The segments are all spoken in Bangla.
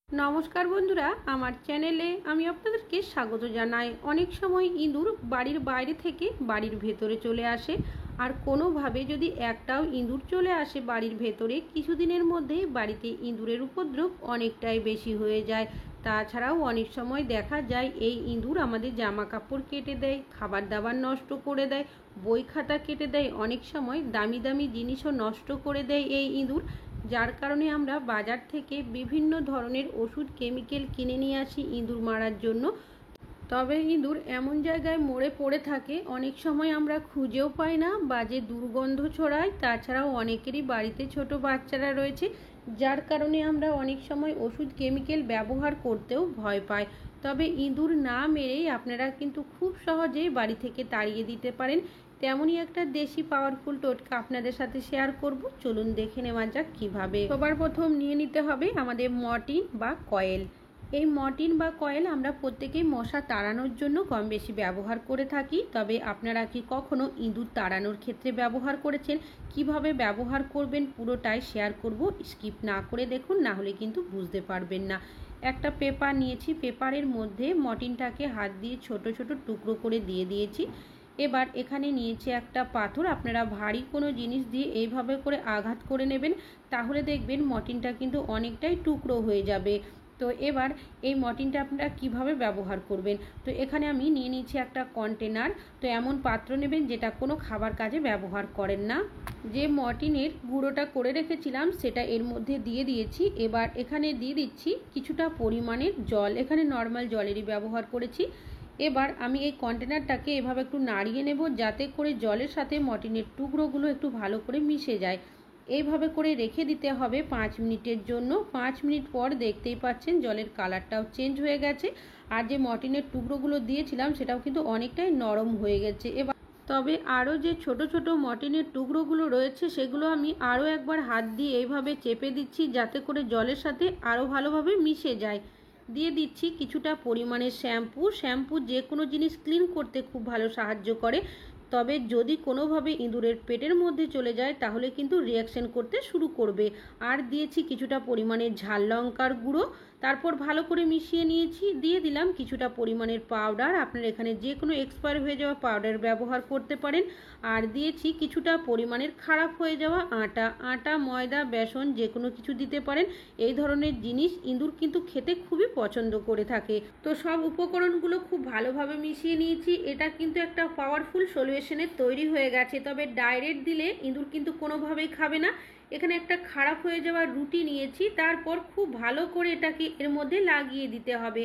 নমস্কার বন্ধুরা, আমার চ্যানেলে আমি আপনাদেরকে স্বাগত জানাই। অনেক সময় ইঁদুর বাড়ির বাইরে থেকে বাড়ির ভেতরে চলে আসে, আর কোনোভাবে যদি একটাও ইঁদুর চলে আসে বাড়ির ভেতরে, কিছুদিনের মধ্যেই বাড়িতে ইঁদুরের উপদ্রব অনেকটাই বেশি হয়ে যায়। তাছাড়াও অনেক সময় দেখা যায় এই ইঁদুর আমাদের জামা কাপড় কেটে দেয়, খাবার দাবার নষ্ট করে দেয়, বই খাতা কেটে দেয়, অনেক সময় দামি দামি জিনিসও নষ্ট করে দেয় এই ইঁদুর। যার কারণে আমরা বাজার থেকে বিভিন্ন ধরনের ওষুধ কেমিক্যাল কিনে নিয়ে আসি ইঁদুর মারার জন্য। তবে ইঁদুর এমন জায়গায় মরে পড়ে থাকে, অনেক সময় আমরা খুঁজেও পাই না, বাজে দুর্গন্ধ ছড়ায়। তাছাড়াও অনেকেরই বাড়িতে ছোট বাচ্চারা রয়েছে, যার কারণে আমরা অনেক সময় ওষুধ কেমিক্যাল ব্যবহার করতেও ভয় পাই। তবে ইঁদুর না মেরেই আপনারা কিন্তু খুব সহজেই বাড়ি থেকে তাড়িয়ে দিতে পারেন। তেমনই একটা দেশি পাওয়ারফুল টোটকা আপনাদের সাথে শেয়ার করব, চলুন দেখে নেওয়া যাক কীভাবে। সবার প্রথম নিয়ে নিতে হবে আমাদের মর্টিন বা কয়েল। এই মর্টিন বা কয়েল আমরা প্রত্যেকেই মশা তাড়ানোর জন্য কম বেশি ব্যবহার করে থাকি। তবে আপনারা কি কখনো ইঁদুর তাড়ানোর ক্ষেত্রে ব্যবহার করেছেন? কিভাবে ব্যবহার করবেন পুরোটাই শেয়ার করব, স্কিপ না করে দেখুন, না হলে কিন্তু বুঝতে পারবেন না। একটা পেপার নিয়েছি, পেপারের মধ্যে মর্টিনটাকে হাত দিয়ে ছোট ছোট টুকরো করে দিয়ে দিয়েছি। এবার এখানে নিয়েছি একটা পাথর। আপনারা ভারী কোনো জিনিস দিয়ে এইভাবে করে আঘাত করে নেবেন, তাহলে দেখবেন মর্টিনটা কিন্তু অনেকটাই টুকরো হয়ে যাবে। তো এবার এই মর্টিনটা আপনারা কিভাবে ব্যবহার করবেন, তো এখানে আমি নিয়ে নিচ্ছি একটা কন্টেনার। তো এমন পাত্র নেবেন যেটা কোনো খাবার কাজে ব্যবহার করেন না। যে মর্টিনের গুঁড়োটা করে রেখেছিলাম সেটা এর মধ্যে দিয়ে দিয়েছি। এবার এখানে দিয়ে দিচ্ছি কিছুটা পরিমাণের জল, এখানে নর্মাল জলেরই ব্যবহার করেছি। এবার আমি এই কন্টেনারটাকে এভাবে একটু নাড়িয়ে নেব, যাতে করে জলের সাথে মর্টিনের টুকরোগুলো একটু ভালো করে মিশে যায়। এইভাবে করে রেখে দিতে হবে 5 মিনিটের জন্য। 5 মিনিট পর দেখতেই পাচ্ছেন জলের কালারটাও চেঞ্জ হয়ে গেছে, আর যে মর্টিনের টুকরোগুলো দিয়েছিলাম সেটাও কিন্তু অনেকটাই নরম হয়ে গেছে। এবার তবে আরও যে ছোট ছোট মর্টিনের টুকরোগুলো রয়েছে সেগুলো আমি আরও একবার হাত দিয়ে এইভাবে চেপে দিচ্ছি, যাতে করে জলের সাথে আরও ভালোভাবে মিশে যায়। দিয়ে দিচ্ছি কিছুটা পরিমাণের শ্যাম্পু। শ্যাম্পু যে কোনো জিনিস ক্লিন করতে খুব ভালো সাহায্য করে। তবে যদি কোনোভাবে ইঁদুরের পেটের মধ্যে চলে যায় তাহলে কিন্তু রিয়াকশন করতে শুরু করবে। আর দিয়েছি কিছুটা পরিমাণের ঝাল লঙ্কার গুঁড়ো। তারপর ভালো করে মিশিয়ে নিয়েছি। দিয়ে দিলাম কিছুটা পরিমাণের পাউডার, আপনারা এখানে যে কোনো এক্সপায়ার হয়ে যাওয়া পাউডার ব্যবহার করতে পারেন। আর দিয়েছি কিছুটা পরিমাণের খারাপ হয়ে যাওয়া আটা। আটা, ময়দা, বেসন যে কোনো কিছু দিতে পারেন। এই ধরনের জিনিস ইঁদুর কিন্তু খেতে খুবই পছন্দ করে থাকে। তো সব উপকরণগুলো খুব ভালোভাবে মিশিয়ে নিয়েছি। এটা কিন্তু একটা পাওয়ারফুল সলিউশনের তৈরি হয়ে গেছে। তবে ডাইরেক্ট দিলে ইঁদুর কিন্তু কোনোভাবেই খাবে না। এখানে একটা খারাপ হয়ে যাওয়া রুটি নিয়েছি, তারপর খুব ভালো করে এটাকে এর মধ্যে লাগিয়ে দিতে হবে।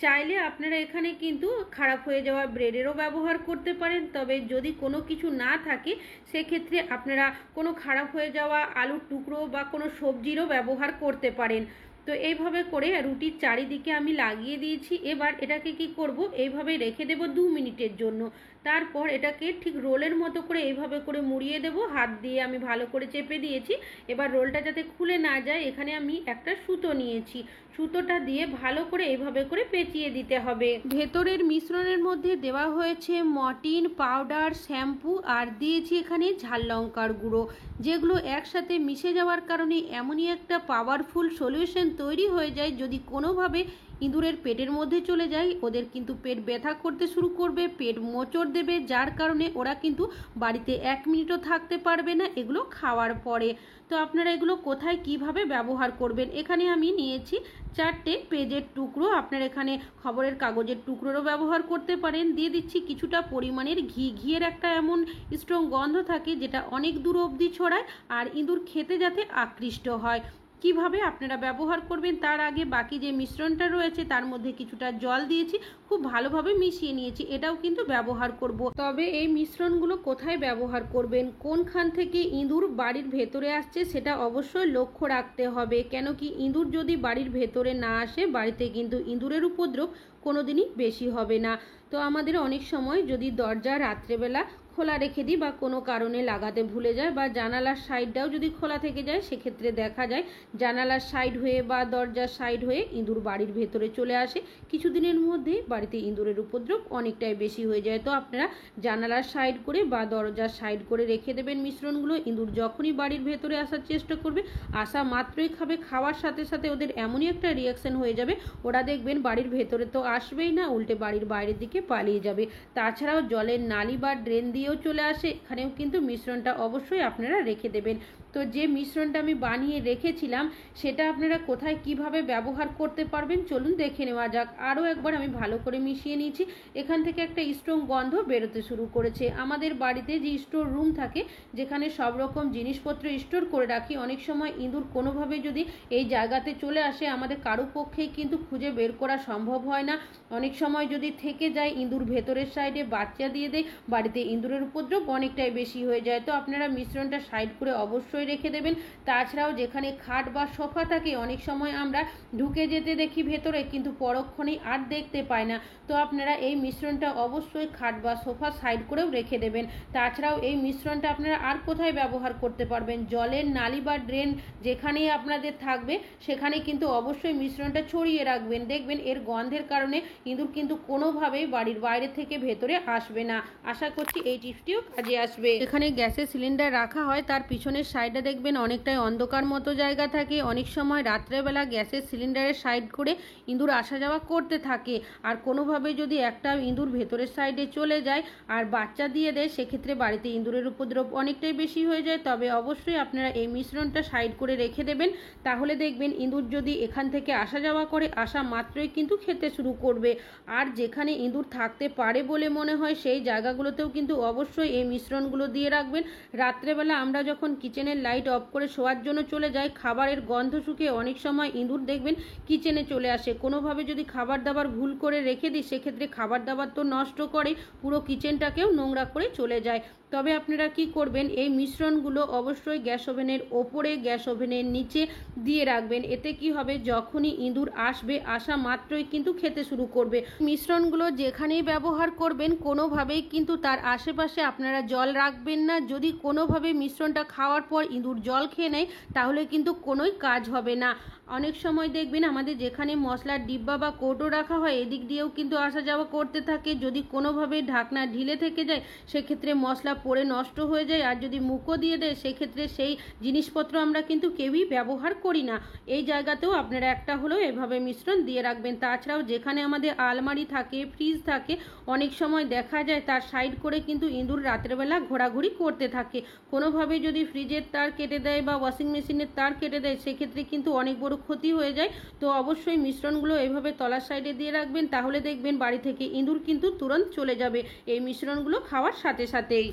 চাইলে আপনারা এখানে কিন্তু খারাপ হয়ে যাওয়া ব্রেডেরও ব্যবহার করতে পারেন। তবে যদি কোনো কিছু না থাকে সেক্ষেত্রে আপনারা কোনো খারাপ হয়ে যাওয়া আলুর টুকরো বা কোনো সবজিরও ব্যবহার করতে পারেন। তো এইভাবে করে রুটির চারিদিকে আমি লাগিয়ে দিয়েছি। এবার এটাকে কি করব, এইভাবে রেখে দেব 2 মিনিটের জন্য। তারপর এটাকে ঠিক রোলের মতো করে এইভাবে করে মুড়িয়ে দেব, হাত দিয়ে আমি ভালো করে চেপে দিয়েছি। এবার রোলটা যাতে খুলে না যায়, এখানে আমি একটা সুতো নিয়েছি। সুতোটা দিয়ে ভালো করে এইভাবে করে পেঁচিয়ে দিতে হবে। ভেতরের মিশ্রণের মধ্যে দেওয়া হয়েছে মর্টিন পাউডার, শ্যাম্পু, আর দিয়েছি এখানে ঝাল লঙ্কার গুঁড়ো, যেগুলো একসাথে মিশে যাওয়ার কারণে এমনই একটা পাওয়ারফুল সলিউশন তৈরি হয়ে যায়। যদি কোনোভাবে ইঁদুরের পেটের মধ্যে চলে যায়, ওদের কিন্তু পেট ব্যথা করতে শুরু করবে, পেট মোচড় দেবে, যার কারণে ওরা কিন্তু বাড়িতে 1 মিনিটও থাকতে পারবে না এগুলো খাওয়ার পরে। তো আপনারা এগুলো কোথায় কিভাবে ব্যবহার করবেন, এখানে আমি নিয়েছি 4টে পেজের টুকরো। আপনারা এখানে খবরের কাগজের টুকরোরও ব্যবহার করতে পারেন। দিয়ে দিচ্ছি কিছুটা পরিমাণের ঘি। ঘিয়ের একটা এমন স্ট্রং গন্ধ থাকে যেটা অনেক দূর অবধি ছড়ায়, আর ইঁদুর খেতে যাতে আকৃষ্ট হয়। কিভাবে আপনারা ব্যবহার করবেন তার আগে বাকি যে মিশ্রণটা রয়েছে তার মধ্যে কিছুটা জল দিয়েছি, খুব ভালোভাবে মিশিয়ে নিয়েছি। এটাও কিন্তু ব্যবহার করব। তবে এই মিশ্রণগুলো কোথায় ব্যবহার করবেন, কোনখান থেকে ইঁদুর বাড়ির ভেতরে আসছে সেটা অবশ্যই লক্ষ্য রাখতে হবে। কেন কি ইঁদুর যদি বাড়ির ভেতরে না আসে, বাড়িতে কিন্তু ইঁদুরের উপদ্রব কোনোদিনই বেশি হবে না। তো আমাদের অনেক সময় যদি দরজা রাত্রেবেলা খোলা রেখে দিই বা কোনো কারণে লাগাতে ভুলে যায় বা জানালার সাইডটাও যদি খোলা থেকে যায়, সেক্ষেত্রে দেখা যায় জানালার সাইড হয়ে বা দরজার সাইড হয়ে ইঁদুর বাড়ির ভেতরে চলে আসে। কিছুদিনের মধ্যেই বাড়িতে ইঁদুরের উপদ্রব অনেকটাই বেশি হয়ে যায়। তো আপনারা জানালার সাইড করে বা দরজার সাইড করে রেখে দেবেন মিশ্রণগুলো। ইঁদুর যখনই বাড়ির ভেতরে আসার চেষ্টা করবে, আসা মাত্রই খাবে, খাওয়ার সাথে সাথে ওদের এমনই একটা রিয়াকশন হয়ে যাবে, ওরা দেখবেন বাড়ির ভেতরে তো আসবেই না, উল্টে বাড়ির বাইরের দিকে পালিয়ে যাবে। তাছাড়াও জলের নালি বা ড্রেন দিয়েও চলে আসে, এখানেও কিন্তু মিশ্রণটা অবশ্যই আপনারা রেখে দেবেন। তো যে মিশ্রণটা আমি বানিয়ে রেখেছিলাম, সেটা আপনারা কোথায় কিভাবে ব্যবহার করতে পারবেন চলুন দেখে নেওয়া যাক। আরও একবার আমি ভালো করে মিশিয়ে নিয়েছি। এখান থেকে একটা স্ট্রং গন্ধ বেরোতে শুরু করেছে। আমাদের বাড়িতে যে স্টোর রুম থাকে, যেখানে সব রকম জিনিসপত্র স্টোর করে রাখি, অনেক সময় ইঁদুর কোনোভাবে যদি এই জায়গাতে চলে আসে, আমাদের কারো পক্ষেই কিন্তু খুঁজে বের করা সম্ভব হয় না। অনেক সময় যদি থেকে যায়, ইঁদুর ভেতরের সাইডে বাচ্চা দিয়ে দেয়, বাড়িতে ইঁদুরের উপদ্রব অনেকটাই বেশি হয়ে যায়। তো আপনারা মিশ্রণটা সাইড করে অবশ্যই রেখে দেবেন। তাছাড়াও যেখানে খাট বা সোফা থাকে, অনেক সময় আমরা ঢুকে যেতে দেখি ভেতরে, কিন্তু পরক্ষণেই আর দেখতে পাই না। তো আপনারা এই মিশ্রণটা অবশ্যই খাট বা সোফা সাইড করেও রেখে দেবেন। তাছাড়াও এই মিশ্রণটা আপনারা আর কোথায় ব্যবহার করতে পারবেন, জলের নালি বা ড্রেন যেখানেই আপনাদের থাকবে, সেখানে কিন্তু অবশ্যই মিশ্রণটা ছড়িয়ে রাখবেন। দেখবেন এর গন্ধের কারণে ইঁদুর কিন্তু কোনোভাবেই বাড়ির বাইরে থেকে ভেতরে আসবে না। আশা করছি এই টিপসটিও কাজে আসবে। এখানে গ্যাসের সিলিন্ডার রাখা হয়, তার পিছনের সাইডে দেখবেন অনেকটাই অন্ধকার মতো জায়গা থাকে। অনেক সময় রাত্রেবেলা গ্যাসের সিলিন্ডারের সাইড করে ইঁদুর আসা যাওয়া করতে থাকে, আর কোনোভাবে যদি একটা ইঁদুর ভেতরের সাইডে চলে যায় আর বাচ্চা দিয়ে দেয়, সেক্ষেত্রে বাড়িতে ইঁদুরের উপদ্রব অনেকটাই বেশি হয়ে যায়। তবে অবশ্যই আপনারা এই মিশ্রণটা সাইড করে রেখে দেবেন, তাহলে দেখবেন ইঁদুর যদি এখান থেকে আসা যাওয়া করে, আসা মাত্রই কিন্তু খেতে শুরু করবে। আর যেখানে ইঁদুর থাকতে পারে বলে মনে হয়, সেই জায়গাগুলোতেও কিন্তু অবশ্যই এই মিশ্রণগুলো দিয়ে রাখবেন। রাত্রেবেলা আমরা যখন কিচেনের লাইট অফ করে শোয়ার জন্য চলে যাই, খাবারের গন্ধ শুকে অনেক সময় ইঁদুর দেখবেন কিচেনে চলে আসে। কোনোভাবে যদি খাবার দাবার ভুল করে রেখে দিই, সেক্ষেত্রে খাবার দাবার তো নষ্ট করে, পুরো কিচেনটাকেও নোংরা করে চলে যায়। তবে আপনারা কি করবেন, এই মিশ্রণগুলো অবশ্যই গ্যাস ওভেনের ওপরে, গ্যাস ওভেনের নিচে দিয়ে রাখবেন। এতে কি হবে, যখনই ইঁদুর আসবে, আসা মাত্রই কিন্তু খেতে শুরু করবে। মিশ্রণগুলো যেখানেই ব্যবহার করবেন, কোনোভাবেই কিন্তু তার আশেপাশে আপনারা জল রাখবেন না। যদি কোনোভাবে মিশ্রণটা খাওয়ার পর ইঁদুর জল খেয়ে নেয়, তাহলে কিন্তু কোনোই কাজ হবে না। অনেক সময় দেখবেন আমাদের যেখানে মশলার ডিব্বা বা কৌটো রাখা হয়, এদিক দিয়েও কিন্তু আসা যাওয়া করতে থাকে। যদি কোনোভাবে ঢাকনা ঢিলে থেকে যায়, সেক্ষেত্রে মশলা পড়ে নষ্ট হয়ে যায়। আর যদি মুখও দিয়ে দেয়, সেক্ষেত্রে সেই জিনিসপত্র আমরা কিন্তু কেউই ব্যবহার করি না। এই জায়গাতেও আপনারা একটা হলেও এভাবে মিশ্রণ দিয়ে রাখবেন। তাছাড়াও যেখানে আমাদের আলমারি থাকে, ফ্রিজ থাকে, অনেক সময় দেখা যায় তার সাইড করে কিন্তু ইঁদুর রাত্রেবেলা ঘোরাঘুরি করতে থাকে। কোনোভাবে যদি ফ্রিজের তার কেটে দেয় বা ওয়াশিং মেশিনের তার কেটে দেয়, সেক্ষেত্রে কিন্তু অনেক বড় ক্ষতি হয়ে যায়। তো অবশ্যই মিশ্রণগুলো এভাবে তলার সাইডে দিয়ে রাখবেন, তাহলে দেখবেন বাড়ি থেকে ইঁদুর কিন্তু তুরন্ত চলে যাবে এই মিশ্রণগুলো খাওয়ার সাথে সাথেই।